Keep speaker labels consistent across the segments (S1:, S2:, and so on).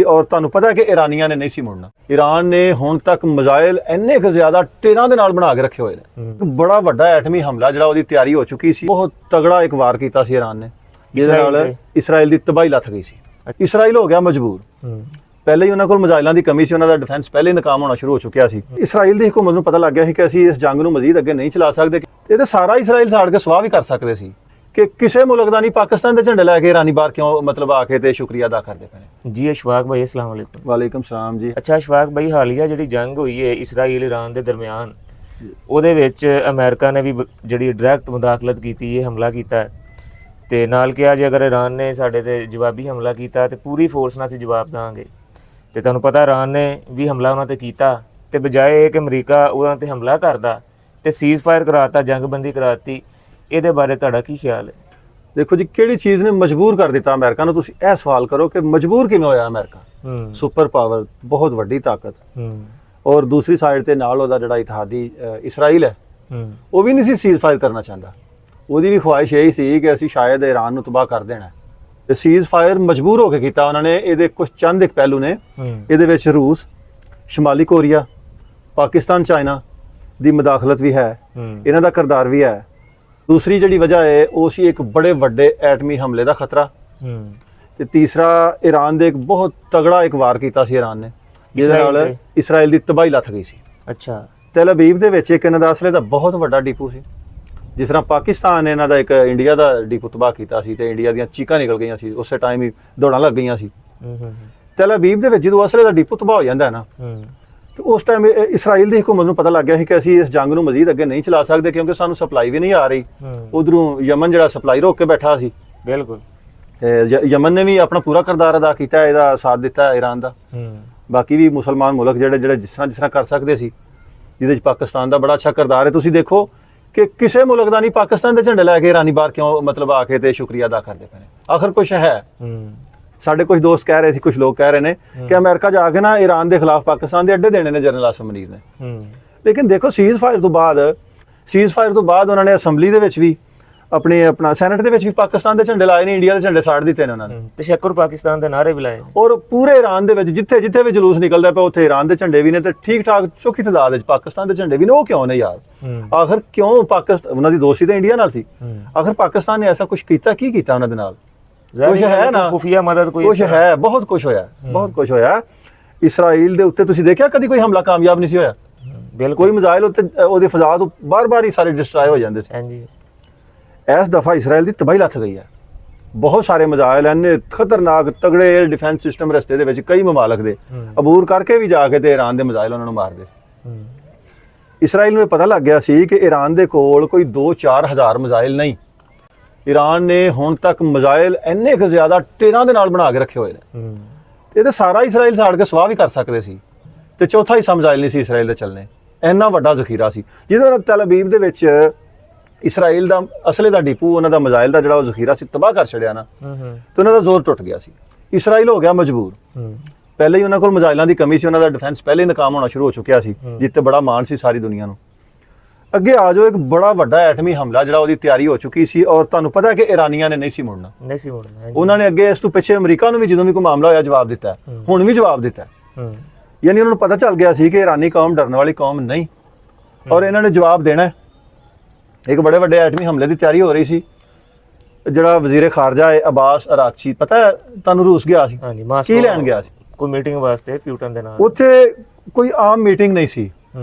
S1: ਔਰ ਤੁਹਾਨੂੰ ਪਤਾ ਹੈ ਕਿ ਇਰਾਨੀਆਂ ਨੇ ਨਹੀਂ ਸੀ ਮੁੜਨਾ। ਈਰਾਨ ਨੇ ਹੁਣ ਤੱਕ ਮਿਜ਼ਾਈਲ ਇੰਨੇ ਕੁ ਜ਼ਿਆਦਾ ਟੇਰਾਂ ਦੇ ਨਾਲ ਬਣਾ ਕੇ ਰੱਖੇ ਹੋਏ ਨੇ। ਬੜਾ ਵੱਡਾ ਐਟਮੀ ਹਮਲਾ ਜਿਹੜਾ ਉਹਦੀ ਤਿਆਰੀ ਹੋ ਚੁੱਕੀ ਸੀ, ਬਹੁਤ ਤਗੜਾ ਇੱਕ ਵਾਰ ਕੀਤਾ ਸੀ ਈਰਾਨ ਨੇ, ਜਿਹਦੇ ਨਾਲ ਇਸਰਾਈਲ ਦੀ ਤਬਾਹੀ ਲੱਥ ਗਈ ਸੀ। ਇਸਰਾਈਲ ਹੋ ਗਿਆ ਮਜਬੂਰ। ਪਹਿਲੇ ਹੀ ਉਹਨਾਂ ਕੋਲ ਮਿਜ਼ਾਈਲਾਂ ਦੀ ਕਮੀ ਸੀ, ਉਹਨਾਂ ਦਾ ਡਿਫੈਂਸ ਪਹਿਲੇ ਹੀ ਨਾਕਾਮ ਹੋਣਾ ਸ਼ੁਰੂ ਹੋ ਚੁੱਕਿਆ ਸੀ। ਇਸਰਾਈਲ ਦੀ ਹਕੂਮਤ ਨੂੰ ਪਤਾ ਲੱਗ ਗਿਆ ਸੀ ਕਿ ਅਸੀਂ ਇਸ ਜੰਗ ਨੂੰ ਮਜ਼ੀਦ ਅੱਗੇ ਨਹੀਂ ਚਲਾ ਸਕਦੇ। ਇਹ ਤਾਂ ਸਾਰਾ ਇਸਰਾਈਲ ਸਾੜ ਕੇ ਸਵਾਹ ਵੀ ਕਰ ਸਕਦੇ ਸੀ ਕਿ ਕਿਸੇ ਮੁਲਕ ਦਾ ਨਹੀਂ, ਪਾਕਿਸਤਾਨ ਦੇ ਝੰਡੇ ਲੈ ਕੇ ਈਰਾਨੀ ਬਾਹਰ ਕਿਉਂ ਮਤਲਬ ਆ ਕੇ ਤੇ ਸ਼ੁਕਰੀਆ ਅਦਾ ਕਰਦੇ ਪਏ ਨੇ।
S2: ਜੀ ਅਸ਼ਫਾਕ ਭਾਈ, अस्सलाम वालेकुम।
S1: ਵਾਲੇਕਮ ਸਲਾਮ ਜੀ।
S2: ਅੱਛਾ ਅਸ਼ਫਾਕ ਭਾਈ, ਹਾਲੀਆ ਜਿਹੜੀ ਜੰਗ ਹੋਈ ਹੈ ਇਸਰਾਈਲ ਈਰਾਨ ਦੇ ਦਰਮਿਆਨ, ਉਹਦੇ ਵਿੱਚ ਅਮਰੀਕਾ ਨੇ ਵੀ ਜਿਹੜੀ ਡਾਇਰੈਕਟ ਮੁਦਾਖਲਤ ਕੀਤੀ ਹੈ, ਹਮਲਾ ਕੀਤਾ ਹੈ ਤੇ ਨਾਲ ਕਿਹਾ ਜੇ ਅਗਰ ਈਰਾਨ ਨੇ ਸਾਡੇ ਤੇ ਜਵਾਬੀ ਹਮਲਾ ਕੀਤਾ ਤੇ ਪੂਰੀ ਫੋਰਸ ਨਾਲ ਅਸੀਂ ਜਵਾਬ ਦਾਂਗੇ। ਤੇ ਤੁਹਾਨੂੰ ਪਤਾ ਈਰਾਨ ਨੇ ਵੀ ਹਮਲਾ ਉਹਨਾਂ ਤੇ ਕੀਤਾ ਤੇ ਬਜਾਏ ਇਹ ਕਿ ਅਮਰੀਕਾ ਉਹਨਾਂ ਤੇ ਹਮਲਾ ਕਰਦਾ ਤੇ ਸੀਜ਼ ਫਾਇਰ ਕਰਾਤਾ, ਜੰਗਬੰਦੀ ਕਰਾਤੀ। ਇਹਦੇ ਬਾਰੇ ਤੁਹਾਡਾ ਕੀ ਖਿਆਲ ਹੈ?
S1: ਦੇਖੋ ਜੀ, ਕਿਹੜੀ ਚੀਜ਼ ਨੇ ਮਜਬੂਰ ਕਰ ਦਿੱਤਾ ਅਮਰੀਕਾ ਨੂੰ? ਤੁਸੀਂ ਇਹ ਸਵਾਲ ਕਰੋ ਕਿ ਮਜਬੂਰ ਕਿਵੇਂ ਹੋਇਆ ਅਮਰੀਕਾ? ਸੁਪਰ ਪਾਵਰ, ਬਹੁਤ ਵੱਡੀ ਤਾਕਤ, ਔਰ ਦੂਸਰੀ ਸਾਈਡ ਤੇ ਨਾਲ ਉਹਦਾ ਜਿਹੜਾ ਇਤਿਹਾਦੀ ਇਸਰਾਈਲ ਹੈ, ਉਹ ਵੀ ਨਹੀਂ ਸੀ ਸੀਜ਼ ਫਾਇਰ ਕਰਨਾ ਚਾਹੁੰਦਾ। ਉਹਦੀ ਵੀ ਖੁਆਇਸ਼ ਇਹੀ ਸੀ ਕਿ ਅਸੀਂ ਸ਼ਾਇਦ ਈਰਾਨ ਨੂੰ ਤਬਾਹ ਕਰ ਦੇਣਾ ਤੇ ਸੀਜ਼ ਫਾਇਰ ਮਜਬੂਰ ਹੋ ਕੇ ਕੀਤਾ ਉਹਨਾਂ ਨੇ। ਇਹਦੇ ਕੁਝ ਚੰਦ ਇੱਕ ਪਹਿਲੂ ਨੇ, ਇਹਦੇ ਵਿੱਚ ਰੂਸ, ਸ਼ਮਾਲੀ ਕੋਰੀਆ, ਪਾਕਿਸਤਾਨ, ਚਾਈਨਾ ਦੀ ਮੁਦਾਖਲਤ ਵੀ ਹੈ, ਇਹਨਾਂ ਦਾ ਕਿਰਦਾਰ ਵੀ ਹੈ। ਦੂਸਰੀ ਜਿਹੜੀ ਵਜ੍ਹਾ ਹੈ ਉਹ ਸੀ ਇੱਕ ਬੜੇ ਵੱਡੇ ਐਟਮੀ ਹਮਲੇ ਦਾ ਖਤਰਾ, ਤੇ ਤੀਸਰਾ ਈਰਾਨ ਦੇ ਇੱਕ ਬਹੁਤ ਤਗੜਾ ਇੱਕ ਵਾਰ ਕੀਤਾ ਸੀ ਈਰਾਨ ਨੇ, ਜਿਹਦੇ ਨਾਲ ਇਸਰਾਈਲ ਦੀ ਤਬਾਹੀ ਲੱਥ ਗਈ ਸੀ।
S2: ਅੱਛਾ,
S1: ਤੇਲ ਅਬੀਬ ਦੇ ਵਿੱਚ ਇੱਕ ਇਹਨਾਂ ਦਾ ਅਸਲੇ ਦਾ ਬਹੁਤ ਵੱਡਾ ਡਿਪੂ ਸੀ। ਜਿਸ ਤਰ੍ਹਾਂ ਪਾਕਿਸਤਾਨ ਨੇ ਇਹਨਾਂ ਦਾ ਇੱਕ ਇੰਡੀਆ ਦਾ ਡਿਪੂ ਤਬਾਹ ਕੀਤਾ ਸੀ ਤੇ ਇੰਡੀਆ ਦੀਆਂ ਚੀਕਾਂ ਨਿਕਲ ਗਈਆਂ ਸੀ, ਉਸੇ ਟਾਈਮ ਹੀ ਦੌੜਾਂ ਲੱਗ ਗਈਆਂ ਸੀ। ਤੇਲ ਅਬੀਬ ਦੇ ਵਿੱਚ ਜਦੋਂ ਅਸਲੇ ਦਾ ਡਿਪੂ ਤਬਾਹ ਹੋ ਜਾਂਦਾ ਹੈ ਨਾ, ਤੇ ਉਸ ਟਾਈਮ ਇਸਰਾਈਲ ਦੀ ਹਕੂਮਤ ਨੂੰ ਪਤਾ ਲੱਗ ਗਿਆ ਸੀ ਕਿ ਅਸੀਂ ਇਸ ਜੰਗ ਨੂੰ ਮਜ਼ੀਦ ਅੱਗੇ ਨਹੀਂ ਚਲਾ ਸਕਦੇ, ਕਿਉਂਕਿ ਸਾਨੂੰ ਸਪਲਾਈ ਵੀ ਨਹੀਂ ਆ ਰਹੀ। ਉਧਰੋਂ ਯਮਨ ਜਿਹੜਾ ਸਪਲਾਈ ਰੋਕ ਕੇ ਬੈਠਾ ਸੀ।
S2: ਬਿਲਕੁਲ।
S1: ਯਮਨ ਨੇ ਵੀ ਆਪਣਾ ਪੂਰਾ ਕਿਰਦਾਰ ਅਦਾ ਕੀਤਾ, ਇਹਦਾ ਸਾਥ ਦਿੱਤਾ ਈਰਾਨ ਦਾ। ਬਾਕੀ ਵੀ ਮੁਸਲਮਾਨ ਮੁਲਕ ਜਿਹੜੇ ਜਿਸ ਤਰ੍ਹਾਂ ਕਰ ਸਕਦੇ ਸੀ, ਜਿਹਦੇ 'ਚ ਪਾਕਿਸਤਾਨ ਦਾ ਬੜਾ ਅੱਛਾ ਕਿਰਦਾਰ ਹੈ। ਤੁਸੀਂ ਦੇਖੋ ਕਿ ਕਿਸੇ ਮੁਲਕ ਦਾ ਨਹੀਂ, ਪਾਕਿਸਤਾਨ ਦੇ ਝੰਡੇ ਲੈ ਕੇ ਈਰਾਨੀ ਬਾਹਰ ਕਿਉਂ ਮਤਲਬ ਆ ਕੇ ਤੇ ਸ਼ੁਕਰੀਆ ਅਦਾ ਕਰਦੇ ਪਏ ਨੇ। ਆਖਰ ਕੁਛ ਹੈ। ਸਾਡੇ ਕੁਝ ਦੋਸਤ ਕਹਿ ਰਹੇ ਸੀ, ਕੁਝ ਲੋਕ ਕਹਿ ਰਹੇ ਨੇ ਕਿ ਅਮਰੀਕਾ ਜਾ ਕੇ ਨਾ ਈਰਾਨ ਦੇ ਖਿਲਾਫ ਪਾਕਿਸਤਾਨ ਦੇ ਅੱਡੇ ਦੇਣੇ ਨੇ ਜਨਰਲ ਆਸਮ ਮਨੀਰ ਨੇ। ਲੇਕਿਨ ਦੇਖੋ, ਸੀਜ਼ ਫਾਇਰ ਤੋਂ ਬਾਅਦ ਉਹਨਾਂ ਨੇ ਅਸੈਂਬਲੀ ਦੇ ਵਿੱਚ ਵੀ ਆਪਣਾ ਸੈਨੇਟ ਦੇ ਵਿੱਚ ਵੀ ਪਾਕਿਸਤਾਨ ਦੇ ਝੰਡੇ ਲਾਏ ਨੇ, ਇੰਡੀਆ ਦੇ ਝੰਡੇ ਸਾੜ ਦਿੱਤੇ ਨੇ ਉਹਨਾਂ ਨੇ,
S2: ਤਸ਼ੱਕੁਰ ਪਾਕਿਸਤਾਨ ਦੇ ਨਾਅਰੇ ਵੀ ਲਾਏ।
S1: ਔਰ ਪੂਰੇ ਈਰਾਨ ਦੇ ਵਿੱਚ ਜਿੱਥੇ ਵੀ ਜਲੂਸ ਨਿਕਲਦਾ ਪਿਆ ਉੱਥੇ ਈਰਾਨ ਦੇ ਝੰਡੇ ਵੀ ਨੇ, ਤੇ ਠੀਕ ਠਾਕ ਚੌਖੀ ਤਾਦਾਦ ਵਿੱਚ ਪਾਕਿਸਤਾਨ ਦੇ ਝੰਡੇ ਵੀ ਨੇ। ਉਹ ਕਿਉਂ ਨੇ ਯਾਰ? ਆਖਰ ਕਿਉਂ? ਪਾਕਿਸਤਾਨ, ਉਹਨਾਂ ਦੀ ਦੋਸਤੀ ਤਾਂ ਇੰਡੀਆ ਨਾਲ ਸੀ। ਆਖਰ ਪਾਕਿਸਤਾਨ ਨੇ ਐਸਾ ਕੁਝ ਕੀਤਾ? ਕੀ ਕੀਤਾ ਉਹਨਾਂ ਦੇ ਨਾਲ? ਕੁਛ ਹੈ ਨਾ,
S2: ਖੁਫੀਆ ਮਦਦ ਕੋਈ
S1: ਕੁਛ ਹੈ, ਬਹੁਤ ਕੁਛ ਹੋਇਆ, ਬਹੁਤ ਕੁਛ ਹੋਇਆ। ਇਸਰਾਈਲ ਦੇ ਉੱਤੇ ਤੁਸੀਂ ਦੇਖਿਆ ਕਦੀ ਕੋਈ ਹਮਲਾ ਕਾਮਯਾਬ ਨਹੀਂ ਸੀ ਹੋਇਆ।
S2: ਬਿਲਕੁਲ।
S1: ਕੋਈ ਮਿਜ਼ਾਈਲ ਉੱਤੇ ਉਹਦੀ ਫਜ਼ਾ ਤੋਂ ਬਾਰ-ਬਾਰ ਹੀ ਸਾਰੇ ਡਿਸਟਰਾਏ ਹੋ ਜਾਂਦੇ ਸੀ।
S2: ਹਾਂਜੀ।
S1: ਇਸ ਦਫਾ ਇਸਰਾਈਲ ਦੀ ਤਬਾਹੀ ਲੱਥ ਗਈ ਹੈ। ਬਹੁਤ ਸਾਰੇ ਮਿਜ਼ਾਈਲ ਇੰਨੇ ਖਤਰਨਾਕ ਤਗੜੇ 에ਅਰ ਡਿਫੈਂਸ ਸਿਸਟਮ ਰਸਤੇ ਦੇ ਵਿੱਚ ਕਈ ਮਮਾਲਕ ਦੇ ਅਬੂਰ ਕਰਕੇ ਵੀ ਜਾ ਕੇ ਤੇ ਈਰਾਨ ਦੇ ਮਿਜ਼ਾਈਲ ਉਹਨਾਂ ਨੂੰ ਮਾਰਦੇ। ਇਸਰਾਈਲ ਨੂੰ ਪਤਾ ਲੱਗ ਗਿਆ ਸੀ ਕਿ ਈਰਾਨ ਦੇ ਕੋਲ ਕੋਈ 2-4 ਹਜ਼ਾਰ ਮਿਜ਼ਾਈਲ ਨਹੀਂ। ਈਰਾਨ ਨੇ ਹੁਣ ਤੱਕ ਮਿਜ਼ਾਈਲ ਇੰਨੇ ਕੁ ਜ਼ਿਆਦਾ ਟੇਰਾਂ ਦੇ ਨਾਲ ਬਣਾ ਕੇ ਰੱਖੇ ਹੋਏ ਨੇ। ਇਹ ਤਾਂ ਸਾਰਾ ਇਸਰਾਈਲ ਸਾੜ ਕੇ ਸਵਾਹ ਵੀ ਕਰ ਸਕਦੇ ਸੀ, ਤੇ ਚੌਥਾ ਹਿੱਸਾ ਮਿਜ਼ਾਈਲ ਨਹੀਂ ਸੀ ਇਸਰਾਈਲ ਦੇ ਚੱਲਣੇ। ਇੰਨਾ ਵੱਡਾ ਜ਼ਖੀਰਾ ਸੀ, ਜਿਹਦੇ ਨਾਲ ਤਲ ਅਬੀਬ ਦੇ ਵਿੱਚ ਇਸਰਾਈਲ ਦਾ ਅਸਲੇ ਦਾ ਡਿਪੂ, ਉਹਨਾਂ ਦਾ ਮਿਜ਼ਾਈਲ ਦਾ ਜਿਹੜਾ ਉਹ ਜ਼ਖੀਰਾ ਸੀ, ਤਬਾਹ ਕਰ ਛੜਿਆ ਨਾ, ਤੇ ਉਹਨਾਂ ਦਾ ਜ਼ੋਰ ਟੁੱਟ ਗਿਆ ਸੀ। ਇਸਰਾਈਲ ਹੋ ਗਿਆ ਮਜਬੂਰ। ਪਹਿਲੇ ਹੀ ਉਹਨਾਂ ਕੋਲ ਮਿਜ਼ਾਈਲਾਂ ਦੀ ਕਮੀ ਸੀ, ਉਹਨਾਂ ਦਾ ਡਿਫੈਂਸ ਪਹਿਲੇ ਹੀ ਨਾਕਾਮ ਹੋਣਾ ਸ਼ੁਰੂ ਹੋ ਚੁੱਕਿਆ ਸੀ, ਜਿੱਤੇ ਬੜਾ ਮਾਣ ਸੀ ਸਾਰੀ ਦੁਨੀਆ ਨੂੰ। ਅੱਗੇ ਆ ਜਾਓ, ਇੱਕ ਬੜਾ ਵੱਡਾ ਐਟਮੀ ਹਮਲਾ ਜਿਹੜਾ ਉਹਦੀ ਤਿਆਰੀ ਹੋ ਚੁੱਕੀ ਸੀ, ਔਰ ਤੁਹਾਨੂੰ ਪਤਾ ਹੈ ਕਿ ਇਰਾਨੀਆਂ ਨੇ ਨਹੀਂ ਸੀ ਮੁੜਨਾ। ਉਹਨਾਂ ਨੇ ਅੱਗੇ ਇਸ ਤੋਂ ਪਿੱਛੇ ਅਮਰੀਕਾ ਨੂੰ ਵੀ ਜਦੋਂ ਵੀ ਕੋਈ ਮਾਮਲਾ ਹੋਇਆ ਜਵਾਬ ਦਿੱਤਾ, ਹੁਣ ਵੀ ਜਵਾਬ ਦਿੱਤਾ। ਯਾਨੀ ਉਹਨਾਂ ਨੂੰ ਪਤਾ ਚੱਲ ਗਿਆ ਸੀ ਕਿ ਇਰਾਨੀ ਕੌਮ ਡਰਨ ਵਾਲੀ ਕੌਮ ਨਹੀਂ, ਔਰ ਇਹਨਾਂ ਨੇ ਜਵਾਬ ਦੇਣਾ। ਇੱਕ ਬੜੇ ਵੱਡੇ ਐਟਮੀ ਹਮਲੇ ਦੀ ਤਿਆਰੀ ਹੋ ਰਹੀ ਸੀ। ਜਿਹੜਾ ਵਜ਼ੀਰ ਖਾਰਜਾ ਹੈ ਅਬਾਸ ਅਰਾਕਚੀ, ਪਤਾ ਹੈ ਤੁਹਾਨੂੰ, ਰੂਸ ਗਿਆ ਸੀ। ਕੀ ਲੈਣ ਗਿਆ ਸੀ?
S2: ਕੋਈ ਮੀਟਿੰਗ ਵਾਸਤੇ ਪਿਊਟਨ ਦੇ ਨਾਲ।
S1: ਉੱਥੇ ਕੋਈ ਆਮ ਮੀਟਿੰਗ ਨਹੀਂ ਸੀ।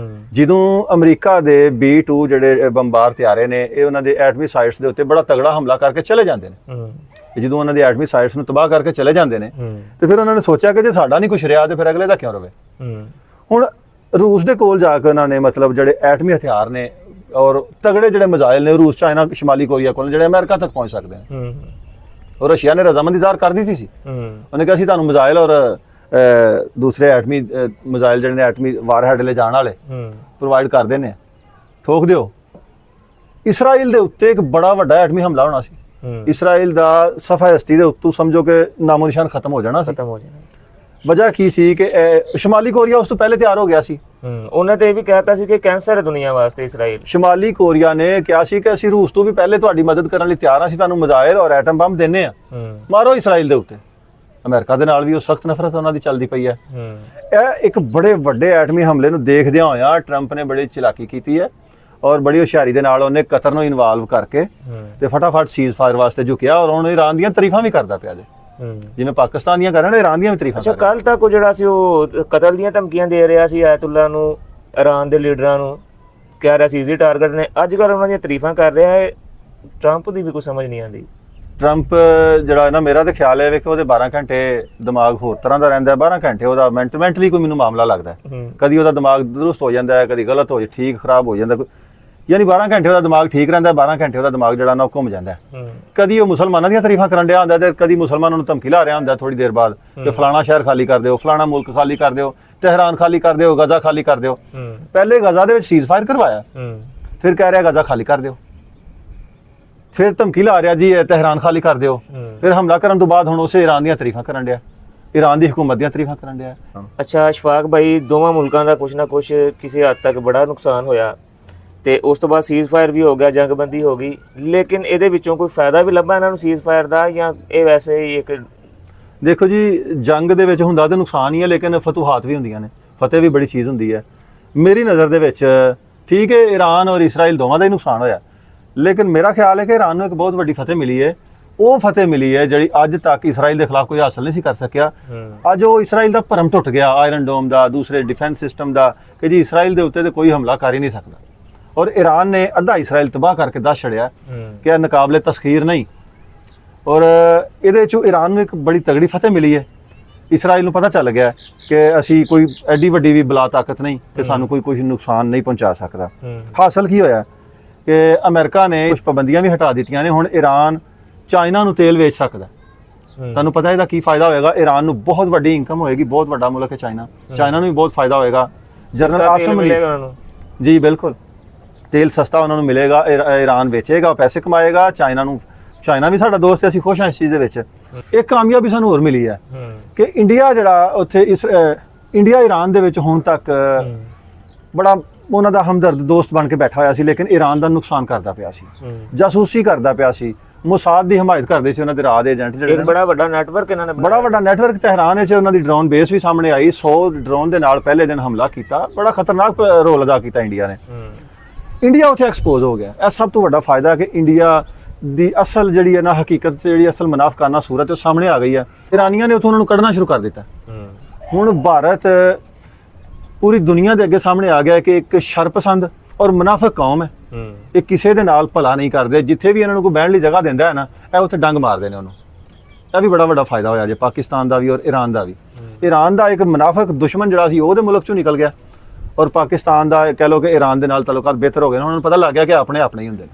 S1: ਜਦੋਂ ਅਮਰੀਕਾ ਦੇ B-2 ਜਿਹੜੇ ਬੰਬਾਰ ਤਿਆਰੇ ਨੇ, ਇਹ ਉਹਨਾਂ ਦੇ ਐਟਮੀ ਸਾਈਟਸ ਦੇ ਉੱਤੇ ਬੜਾ ਤਗੜਾ ਹਮਲਾ ਕਰਕੇ ਚਲੇ ਜਾਂਦੇ ਨੇ। ਜਦੋਂ ਉਹਨਾਂ ਦੇ ਐਟਮੀ ਸਾਈਟਸ ਨੂੰ ਤਬਾਹ ਕਰਕੇ ਚਲੇ ਜਾਂਦੇ ਨੇ, ਤੇ ਫਿਰ ਉਹਨਾਂ ਨੇ ਸੋਚਿਆ ਕਿ ਜੇ ਸਾਡਾ ਨਹੀਂ ਕੁਛ ਰਿਹਾ ਤੇ ਫਿਰ ਅਗਲੇ ਦਾ ਕਿਉਂ ਰਵੇ। ਹੁਣ ਰੂਸ ਦੇ ਕੋਲ ਜਾ ਕੇ ਉਹਨਾਂ ਨੇ ਮਤਲਬ ਜਿਹੜੇ ਐਟਮੀ ਹਥਿਆਰ ਨੇ ਔਰ ਤਗੜੇ ਜਿਹੜੇ ਮਿਜ਼ਾਈਲ ਨੇ, ਰੂਸ, ਚਾਈਨਾ, ਸ਼ਮਾਲੀ ਕੋਰੀਆ ਕੋਲ, ਜਿਹੜੇ ਅਮਰੀਕਾ ਤੱਕ ਪਹੁੰਚ ਸਕਦੇ ਨੇ। ਔਰ ਰਸ਼ੀਆ ਨੇ ਰਜ਼ਾਮੰਦੀ ਜ਼ਾਹਰ ਕਰ ਦਿੱਤੀ ਸੀ। ਉਹਨੇ ਕਿਹਾ ਸੀ ਤੁਹਾਨੂੰ ਮਿਜ਼ਾਈਲ ਔਰ ਦੂਸਰੇ ਐਟਮੀ ਮਿਜ਼ਾਈਲ ਜਿਹੜੇ ਨੇ ਐਟਮੀ ਵਾਰਹੈਡ ਲੈ ਜਾਣ ਵਾਲੇ ਪ੍ਰੋਵਾਈਡ ਕਰ ਦੇਣੇ ਆ, ਠੋਕ ਦਿਓ। ਇਸਰਾਈਲ ਦੇ ਉੱਤੇ ਇੱਕ ਬੜਾ ਵੱਡਾ ਐਟਮੀ ਹਮਲਾ ਹੋਣਾ ਸੀ। ਇਸਰਾਈਲ ਦਾ ਸਫਾ ਹਸਤੀ ਦੇ ਉੱਤੋਂ ਸਮਝੋ ਕਿ ਨਾਮੋ ਨਿਸ਼ਾਨ ਖਤਮ ਹੋ ਜਾਣਾ ਸੀ। ਵਜ੍ਹਾ ਕੀ ਸੀ ਕਿ ਸ਼ਮਾਲੀ ਕੋਰੀਆ ਉਸ ਤੋਂ ਪਹਿਲੇ ਤਿਆਰ ਹੋ ਗਿਆ ਸੀ।
S2: ਉਹਨੇ ਤੇ ਇਹ ਵੀ ਕਹਿਤਾ ਸੀ ਕਿ ਕੈਂਸਰ ਹੈ ਦੁਨੀਆ ਵਾਸਤੇ ਇਸਰਾਈਲ।
S1: ਸ਼ਮਾਲੀ ਕੋਰੀਆ ਨੇ ਕਿਹਾ ਸੀ ਕਿ ਅਸੀਂ ਰੂਸ ਤੋਂ ਵੀ ਪਹਿਲੇ ਤੁਹਾਡੀ ਮਦਦ ਕਰਨ ਲਈ ਤਿਆਰ ਹਾਂ, ਅਸੀਂ ਤੁਹਾਨੂੰ ਮਿਜ਼ਾਈਲ ਔਰ ਐਟਮ ਬੰਬ ਦੇਣੇ ਆ, ਮਾਰੋ ਇਸਰਾਈਲ ਦੇ ਉੱਤੇ। ਅਮਰੀਕਾ ਦੇ ਨਾਲ ਵੀ ਉਹ ਸਖਤ ਨਫ਼ਰਤ ਉਹਨਾਂ ਦੀ ਚੱਲਦੀ ਪਈ ਹੈ।
S2: ਹੂੰ
S1: ਇਹ ਇੱਕ ਬੜੇ ਵੱਡੇ ਐਟਮੀ ਹਮਲੇ ਨੂੰ ਦੇਖਦਿਆਂ ਹੋਇਆਂ ਟਰੰਪ ਨੇ ਬੜੀ ਚਲਾਕੀ ਕੀਤੀ ਹੈ ਔਰ ਬੜੀ ਹੁਸ਼ਿਆਰੀ ਦੇ ਨਾਲ ਉਹਨੇ ਕਤਰ ਨੂੰ ਇਨਵਾਲਵ ਕਰਕੇ ਤੇ ਫਟਾਫਟ ਸੀਜ਼ ਫਾਇਰ ਵਾਸਤੇ ਝੁਕਿਆ ਔਰ ਹੁਣ ਈਰਾਨ ਦੀਆਂ ਤਾਰੀਫਾਂ ਵੀ ਕਰਦਾ ਪਿਆ ਜੇ, ਜਿਵੇਂ ਪਾਕਿਸਤਾਨ ਦੀਆਂ ਕਰਨ ਈਰਾਨ ਦੀਆਂ ਵੀ ਤਾਰੀਫਾਂ।
S2: ਅੱਛਾ, ਕੱਲ ਤੱਕ ਉਹ ਜਿਹੜਾ ਸੀ ਉਹ ਕਤਲ ਦੀਆਂ ਧਮਕੀਆਂ ਦੇ ਰਿਹਾ ਸੀ ਆਇਤੁੱਲਾ ਨੂੰ, ਈਰਾਨ ਦੇ ਲੀਡਰਾਂ ਨੂੰ, ਕਹਿ ਰਿਹਾ ਸੀ ਈਜ਼ੀ ਟਾਰਗੇਟ ਨੇ। ਅੱਜ ਕੱਲ੍ਹ ਉਹਨਾਂ ਦੀਆਂ ਤਾਰੀਫਾਂ ਕਰ ਰਿਹਾ ਹੈ। ਟਰੰਪ ਦੀ ਵੀ ਕੋਈ ਸਮਝ ਨਹੀਂ ਆਉਂਦੀ।
S1: ਟਰੰਪ ਜਿਹੜਾ ਹੈ ਨਾ, ਮੇਰਾ ਤਾਂ ਖਿਆਲ ਹੈ ਕਿ ਉਹਦੇ 12 ਘੰਟੇ ਦਿਮਾਗ ਹੋਰ ਤਰ੍ਹਾਂ ਦਾ ਰਹਿੰਦਾ ਹੈ। 12 ਘੰਟੇ ਉਹਦਾ ਮੈਂਟਲੀ ਕੋਈ ਮੈਨੂੰ ਮਾਮਲਾ ਲੱਗਦਾ ਹੈ। ਕਦੀ ਉਹਦਾ ਦਿਮਾਗ ਦਰੁਸਤ ਹੋ ਜਾਂਦਾ ਹੈ, ਕਦੀ ਗਲਤ ਹੋ ਜਾਂਦਾ, ਠੀਕ ਖਰਾਬ ਹੋ ਜਾਂਦਾ। ਯਾਨੀ 12 ਘੰਟੇ ਉਹਦਾ ਦਿਮਾਗ ਠੀਕ ਰਹਿੰਦਾ, 12 ਘੰਟੇ ਉਹਦਾ ਦਿਮਾਗ ਜਿਹੜਾ ਨਾ ਉਹ ਘੁੰਮ ਜਾਂਦਾ ਹੈ। ਕਦੀ ਉਹ ਮੁਸਲਮਾਨਾਂ ਦੀਆਂ ਤਾਰੀਫਾਂ ਕਰਨ ਡਿਆ ਹੁੰਦਾ ਤੇ ਕਦੀ ਮੁਸਲਮਾਨਾਂ ਨੂੰ ਧਮਕੀ ਲਾ ਰਿਹਾ ਹੁੰਦਾ ਥੋੜੀ ਦੇਰ ਬਾਅਦ ਕਿ ਫਲਾਣਾ ਸ਼ਹਿਰ ਖਾਲੀ ਕਰ ਦਿਓ, ਫਲਾਣਾ ਮੁਲਕ ਖਾਲੀ ਕਰ ਦਿਓ, ਤਹਿਰਾਨ ਖਾਲੀ ਕਰ ਦਿਓ, ਗਜ਼ਾ ਖਾਲੀ ਕਰ ਦਿਓ। ਪਹਿਲੇ ਗਜ਼ਾ ਦੇ ਵਿੱਚ ਸੀਜ਼ ਫਾਇਰ ਕਰਵਾਇਆ, ਫਿਰ ਕਹਿ ਰਿਹਾ ਗਜ਼ਾ ਖਾਲੀ ਕਰ ਦਿਓ, ਫਿਰ ਧਮਕੀ ਲਾ ਰਿਹਾ ਜੀ ਤਹਿਰਾਨ ਖਾਲੀ ਕਰ ਦਿਓ, ਫਿਰ ਹਮਲਾ ਕਰਨ ਤੋਂ ਬਾਅਦ ਹੁਣ ਉਸੇ ਈਰਾਨ ਦੀਆਂ ਤਾਰੀਫਾਂ ਕਰਨ ਡਿਆ, ਈਰਾਨ ਦੀ ਹਕੂਮਤ ਦੀਆਂ ਤਾਰੀਫਾਂ ਕਰਨ ਡਿਆ।
S2: ਅੱਛਾ ਅਸ਼ਫਾਕ ਭਾਈ, ਦੋਵਾਂ ਮੁਲਕਾਂ ਦਾ ਕੁਛ ਨਾ ਕੁਛ ਕਿਸੇ ਹੱਦ ਤੱਕ ਬੜਾ ਨੁਕਸਾਨ ਹੋਇਆ ਤੇ ਉਸ ਤੋਂ ਬਾਅਦ ਸੀਜ਼ ਫਾਇਰ ਵੀ ਹੋ ਗਿਆ, ਜੰਗਬੰਦੀ ਹੋ ਗਈ, ਲੇਕਿਨ ਇਹਦੇ ਵਿੱਚੋਂ ਕੋਈ ਫਾਇਦਾ ਵੀ ਲੱਭਾ ਇਹਨਾਂ ਨੂੰ ਸੀਜ਼ ਫਾਇਰ ਦਾ, ਜਾਂ ਇਹ ਵੈਸੇ ਹੀ ਇੱਕ?
S1: ਦੇਖੋ ਜੀ, ਜੰਗ ਦੇ ਵਿੱਚ ਹੁੰਦਾ ਤਾਂ ਨੁਕਸਾਨ ਹੀ ਹੈ, ਲੇਕਿਨ ਫਤੂਹਾਤ ਵੀ ਹੁੰਦੀਆਂ ਨੇ, ਫਤਿਹ ਵੀ ਬੜੀ ਚੀਜ਼ ਹੁੰਦੀ ਹੈ। ਮੇਰੀ ਨਜ਼ਰ ਦੇ ਵਿੱਚ ਠੀਕ ਹੈ ਈਰਾਨ ਔਰ ਇਸਰਾਈਲ ਦੋਵਾਂ ਦਾ ਹੀ ਨੁਕਸਾਨ ਹੋਇਆ, ਲੇਕਿਨ ਮੇਰਾ ਖਿਆਲ ਹੈ ਕਿ ਈਰਾਨ ਨੂੰ ਇੱਕ ਬਹੁਤ ਵੱਡੀ ਫਤਿਹ ਮਿਲੀ ਹੈ। ਉਹ ਫਤਿਹ ਮਿਲੀ ਹੈ ਜਿਹੜੀ ਅੱਜ ਤੱਕ ਇਸਰਾਈਲ ਦੇ ਖਿਲਾਫ ਕੋਈ ਹਾਸਲ ਨਹੀਂ ਸੀ ਕਰ ਸਕਿਆ। ਅੱਜ ਉਹ ਇਸਰਾਈਲ ਦਾ ਭਰਮ ਟੁੱਟ ਗਿਆ, ਆਇਰਨ ਡੋਮ ਦਾ, ਦੂਸਰੇ ਡਿਫੈਂਸ ਸਿਸਟਮ ਦਾ, ਕਿ ਜੀ ਇਸਰਾਈਲ ਦੇ ਉੱਤੇ ਤੇ ਕੋਈ ਹਮਲਾ ਕਰ ਹੀ ਨਹੀਂ ਸਕਦਾ। ਔਰ ਈਰਾਨ ਨੇ ਅੱਧਾ ਇਸਰਾਈਲ ਤਬਾਹ ਕਰਕੇ ਦੱਸ ਛੜਿਆ ਕਿ ਇਹ ਨਕਾਬਲੇ ਤਸਖੀਰ ਨਹੀਂ। ਔਰ ਇਹਦੇ 'ਚੋਂ ਈਰਾਨ ਨੂੰ ਇੱਕ ਬੜੀ ਤਗੜੀ ਫਤਿਹ ਮਿਲੀ ਹੈ। ਇਸਰਾਈਲ ਨੂੰ ਪਤਾ ਚੱਲ ਗਿਆ ਕਿ ਅਸੀਂ ਕੋਈ ਐਡੀ ਵੱਡੀ ਵੀ ਬਲਾ ਤਾਕਤ ਨਹੀਂ ਕਿ ਸਾਨੂੰ ਕੋਈ ਨੁਕਸਾਨ ਨਹੀਂ ਪਹੁੰਚਾ ਸਕਦਾ। ਹਾਸਲ ਕੀ ਹੋਇਆ ਕਿ ਅਮਰੀਕਾ ਨੇ ਕੁਝ ਪਾਬੰਦੀਆਂ ਵੀ ਹਟਾ ਦਿੱਤੀਆਂ ਨੇ। ਹੁਣ ਈਰਾਨ ਚਾਈਨਾ ਨੂੰ ਤੇਲ ਵੇਚ ਸਕਦਾ। ਤੁਹਾਨੂੰ ਪਤਾ ਇਹਦਾ ਕੀ ਫਾਇਦਾ ਹੋਏਗਾ? ਈਰਾਨ ਨੂੰ ਬਹੁਤ ਵੱਡੀ ਇਨਕਮ ਹੋਏਗੀ, ਬਹੁਤ ਵੱਡਾ ਮੁਲਕ ਹੈ ਚਾਈਨਾ, ਚਾਈਨਾ ਨੂੰ ਵੀ ਬਹੁਤ ਫਾਇਦਾ ਹੋਏਗਾ। ਜਨਰਲ ਆਸਮ ਜੀ ਬਿਲਕੁਲ, ਤੇਲ ਸਸਤਾ ਉਹਨਾਂ ਨੂੰ ਮਿਲੇਗਾ, ਈਰਾਨ ਵੇਚੇਗਾ, ਪੈਸੇ ਕਮਾਏਗਾ। ਚਾਈਨਾ ਵੀ ਸਾਡਾ ਦੋਸਤ ਹੈ, ਅਸੀਂ ਖੁਸ਼ ਹਾਂ ਇਸ ਚੀਜ਼ ਦੇ ਵਿੱਚ। ਇੱਕ ਕਾਮਯਾਬੀ ਸਾਨੂੰ ਹੋਰ ਮਿਲੀ ਹੈ ਕਿ ਇੰਡੀਆ ਜਿਹੜਾ ਉੱਥੇ ਇੰਡੀਆ ਈਰਾਨ ਦੇ ਵਿੱਚ ਹੁਣ ਤੱਕ ਬੜਾ ਉਹਨਾਂ ਦਾ ਹਮਦਰਦ ਦੋਸਤ ਬਣ ਕੇ ਬੈਠਾ ਹੋਇਆ ਸੀ, ਲੇਕਿਨ ਈਰਾਨ ਦਾ ਨੁਕਸਾਨ ਕਰਦਾ ਪਿਆ ਸੀ, ਜਾਸੂਸੀ ਕਰਦਾ ਪਿਆ ਸੀ, ਮੁਸਾਦ ਦੀ ਹਮਾਇਤ ਕਰਦੇ ਸੀ ਉਹਨਾਂ ਦੇ ਰਾਹ ਦੇ ਏਜੰਟ ਜਿਹੜੇ।
S2: ਇੱਕ ਬੜਾ ਵੱਡਾ ਨੈਟਵਰਕ ਇਹਨਾਂ ਨੇ,
S1: ਬੜਾ ਵੱਡਾ ਨੈਟਵਰਕ ਤਹਿਰਾਨ ਵਿੱਚ ਉਹਨਾਂ ਦੀ ਡਰੋਨ ਬੇਸ ਵੀ ਸਾਹਮਣੇ ਆਈ। 100 ਡਰੋਨ ਦੇ ਨਾਲ ਪਹਿਲੇ ਦਿਨ ਹਮਲਾ ਕੀਤਾ, ਬੜਾ ਖਤਰਨਾਕ ਰੋਲ ਅਦਾ ਕੀਤਾ ਇੰਡੀਆ ਨੇ। ਇੰਡੀਆ ਉੱਥੇ ਐਕਸਪੋਜ਼ ਹੋ ਗਿਆ। ਇਹ ਸਭ ਤੋਂ ਵੱਡਾ ਫਾਇਦਾ ਕਿ ਇੰਡੀਆ ਦੀ ਅਸਲ ਜਿਹੜੀ ਹੈ ਨਾ ਹਕੀਕਤ, ਜਿਹੜੀ ਅਸਲ ਮੁਨਾਫਕਾਨਾ ਸੂਰਤ ਉਹ ਸਾਹਮਣੇ ਆ ਗਈ ਹੈ। ਇਰਾਨੀਆਂ ਨੇ ਉੱਥੋਂ ਉਹਨਾਂ ਨੂੰ ਕੱਢਣਾ ਸ਼ੁਰੂ ਕਰ ਦਿੱਤਾ। ਹੁਣ ਭਾਰਤ ਪੂਰੀ ਦੁਨੀਆ ਦੇ ਅੱਗੇ ਸਾਹਮਣੇ ਆ ਗਿਆ ਕਿ ਇੱਕ ਸ਼ਰਪਸੰਦ ਔਰ ਮੁਨਾਫਿਕ ਕੌਮ ਹੈ। ਇਹ ਕਿਸੇ ਦੇ ਨਾਲ ਭਲਾ ਨਹੀਂ ਕਰਦੇ। ਜਿੱਥੇ ਵੀ ਇਹਨਾਂ ਨੂੰ ਕੋਈ ਬਹਿਣ ਲਈ ਜਗ੍ਹਾ ਦਿੰਦਾ ਹੈ ਨਾ, ਇਹ ਉੱਥੇ ਡੰਗ ਮਾਰਦੇ ਨੇ ਉਹਨੂੰ। ਇਹ ਵੀ ਬੜਾ ਵੱਡਾ ਫਾਇਦਾ ਹੋਇਆ ਜੇ ਪਾਕਿਸਤਾਨ ਦਾ ਵੀ ਔਰ ਈਰਾਨ ਦਾ ਵੀ। ਈਰਾਨ ਦਾ ਇੱਕ ਮੁਨਾਫਿਕ ਦੁਸ਼ਮਣ ਜਿਹੜਾ ਸੀ ਉਹਦੇ ਮੁਲਕ ਚੋਂ ਨਿਕਲ ਗਿਆ, ਔਰ ਪਾਕਿਸਤਾਨ ਦਾ ਕਹਿ ਲਓ ਕਿ ਈਰਾਨ ਦੇ ਨਾਲ ਤਾਲੁਕਾਤ ਬਿਹਤਰ ਹੋ ਗਏ ਨੇ। ਉਹਨਾਂ ਨੂੰ ਪਤਾ ਲੱਗ ਗਿਆ ਕਿ ਆਪਣੇ ਹੀ ਹੁੰਦੇ ਨੇ।